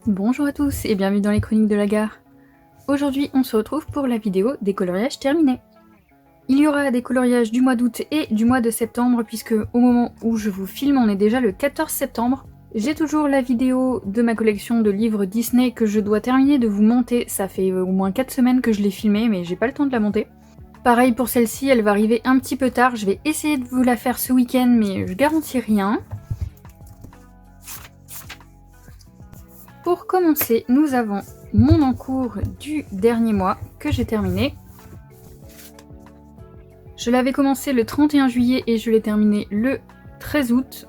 Bonjour à tous et bienvenue dans les chroniques de la gare. Aujourd'hui on se retrouve pour la vidéo des coloriages terminés. Il y aura des coloriages du mois d'août et du mois de septembre puisque au moment où je vous filme on est déjà le 14 septembre. J'ai toujours la vidéo de ma collection de livres Disney que je dois terminer de vous monter, ça fait au moins 4 semaines que je l'ai filmée mais j'ai pas le temps de la monter. Pareil pour celle-ci, elle va arriver un petit peu tard, je vais essayer de vous la faire ce week-end mais je garantis rien. Pour commencer, nous avons mon encours du dernier mois que j'ai terminé. Je l'avais commencé le 31 juillet et je l'ai terminé le 13 août.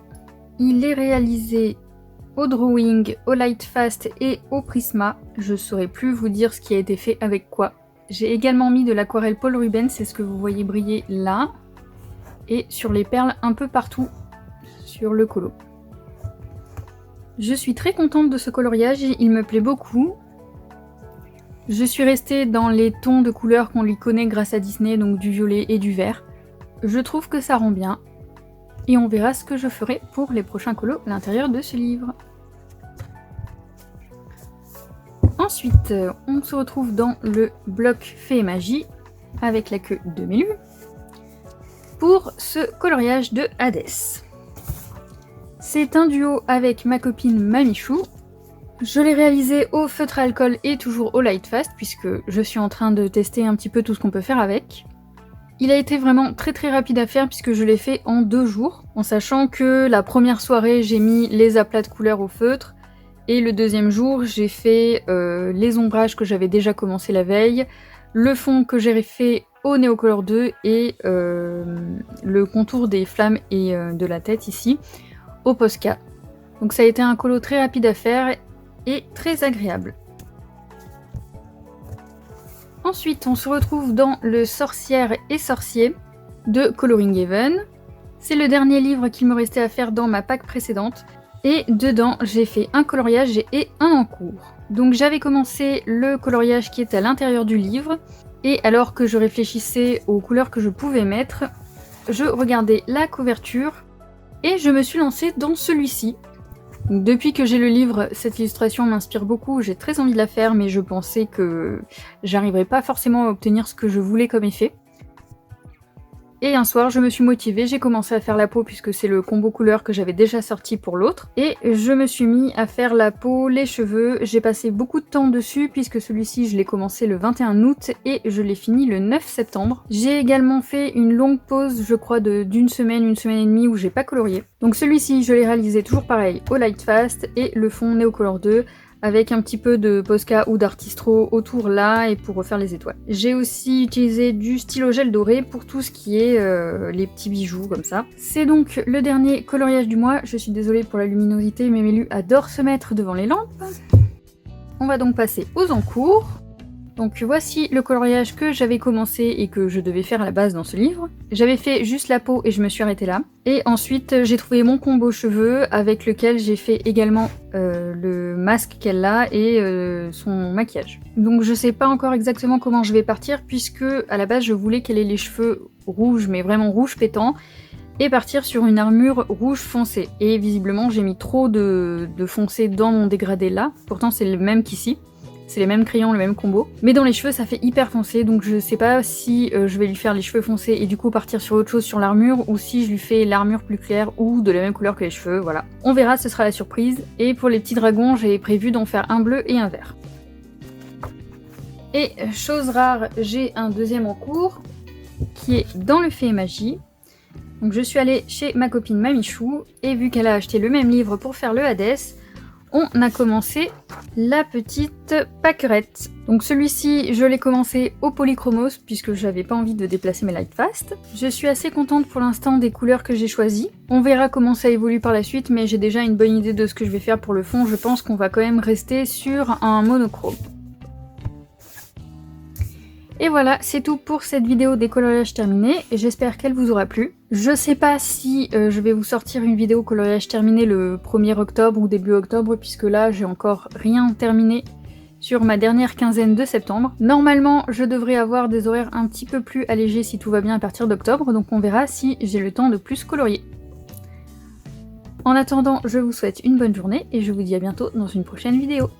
Il est réalisé au drawing, au lightfast et au prisma. Je ne saurais plus vous dire ce qui a été fait avec quoi. J'ai également mis de l'aquarelle Paul Rubens, c'est ce que vous voyez briller là. Et sur les perles un peu partout sur le colo. Je suis très contente de ce coloriage, il me plaît beaucoup. Je suis restée dans les tons de couleurs qu'on lui connaît grâce à Disney, donc du violet et du vert. Je trouve que ça rend bien. Et on verra ce que je ferai pour les prochains colos à l'intérieur de ce livre. Ensuite, on se retrouve dans le bloc Fée et Magie, avec la queue de Mélu, pour ce coloriage de Hadès. C'est un duo avec ma copine Mamichou. Je l'ai réalisé au feutre à alcool et toujours au lightfast puisque je suis en train de tester un petit peu tout ce qu'on peut faire avec. Il a été vraiment très rapide à faire puisque je l'ai fait en 2 jours, en sachant que la première soirée j'ai mis les aplats de couleurs au feutre et le deuxième jour j'ai fait les ombrages que j'avais déjà commencé la veille, le fond que j'ai fait au Neocolor 2 et le contour des flammes et de la tête ici au Posca. Donc ça a été un colo très rapide à faire et très agréable. Ensuite, on se retrouve dans le Sorcière et Sorcier de Coloring Haven. C'est le dernier livre qu'il me restait à faire dans ma pack précédente. Et dedans, j'ai fait un coloriage et un en cours. Donc j'avais commencé le coloriage qui est à l'intérieur du livre. Et alors que je réfléchissais aux couleurs que je pouvais mettre, je regardais la couverture et je me suis lancée dans celui-ci. Depuis que j'ai le livre, cette illustration m'inspire beaucoup, j'ai très envie de la faire, mais je pensais que j'arriverais pas forcément à obtenir ce que je voulais comme effet. Et un soir, je me suis motivée, j'ai commencé à faire la peau puisque c'est le combo couleur que j'avais déjà sorti pour l'autre. Et je me suis mis à faire la peau, les cheveux, j'ai passé beaucoup de temps dessus puisque celui-ci je l'ai commencé le 21 août et je l'ai fini le 9 septembre. J'ai également fait une longue pause, je crois d'une semaine, une semaine et demie où j'ai pas colorié. Donc celui-ci je l'ai réalisé toujours pareil au Lightfast et le fond Neocolor 2. Avec un petit peu de Posca ou d'Artistro autour là et pour refaire les étoiles. J'ai aussi utilisé du stylo gel doré pour tout ce qui est les petits bijoux comme ça. C'est donc le dernier coloriage du mois. Je suis désolée pour la luminosité, mais Mélu adore se mettre devant les lampes. On va donc passer aux encours. Donc voici le coloriage que j'avais commencé et que je devais faire à la base dans ce livre. J'avais fait juste la peau et je me suis arrêtée là. Et ensuite j'ai trouvé mon combo cheveux avec lequel j'ai fait également le masque qu'elle a et son maquillage. Donc je sais pas encore exactement comment je vais partir puisque à la base je voulais qu'elle ait les cheveux rouges mais vraiment rouge pétant et partir sur une armure rouge foncé. Et visiblement j'ai mis trop de foncé dans mon dégradé là, pourtant c'est le même qu'ici. C'est les mêmes crayons, le même combo. Mais dans les cheveux, ça fait hyper foncé, donc je sais pas si je vais lui faire les cheveux foncés et du coup partir sur autre chose sur l'armure, ou si je lui fais l'armure plus claire ou de la même couleur que les cheveux, voilà. On verra, ce sera la surprise. Et pour les petits dragons, j'ai prévu d'en faire un bleu et un vert. Et chose rare, j'ai un deuxième en cours, qui est dans le Fée et Magie. Donc je suis allée chez ma copine Mamichou, et vu qu'elle a acheté le même livre pour faire le Hadès, on a commencé la petite pâquerette. Donc celui-ci, je l'ai commencé au polychromos puisque j'avais pas envie de déplacer mes lightfast. Je suis assez contente pour l'instant des couleurs que j'ai choisies. On verra comment ça évolue par la suite, mais j'ai déjà une bonne idée de ce que je vais faire pour le fond. Je pense qu'on va quand même rester sur un monochrome. Et voilà, c'est tout pour cette vidéo des coloriages terminés, et j'espère qu'elle vous aura plu. Je sais pas si je vais vous sortir une vidéo coloriage terminé le 1er octobre ou début octobre, puisque là j'ai encore rien terminé sur ma dernière quinzaine de septembre. Normalement, je devrais avoir des horaires un petit peu plus allégés si tout va bien à partir d'octobre, donc on verra si j'ai le temps de plus colorier. En attendant, je vous souhaite une bonne journée et je vous dis à bientôt dans une prochaine vidéo.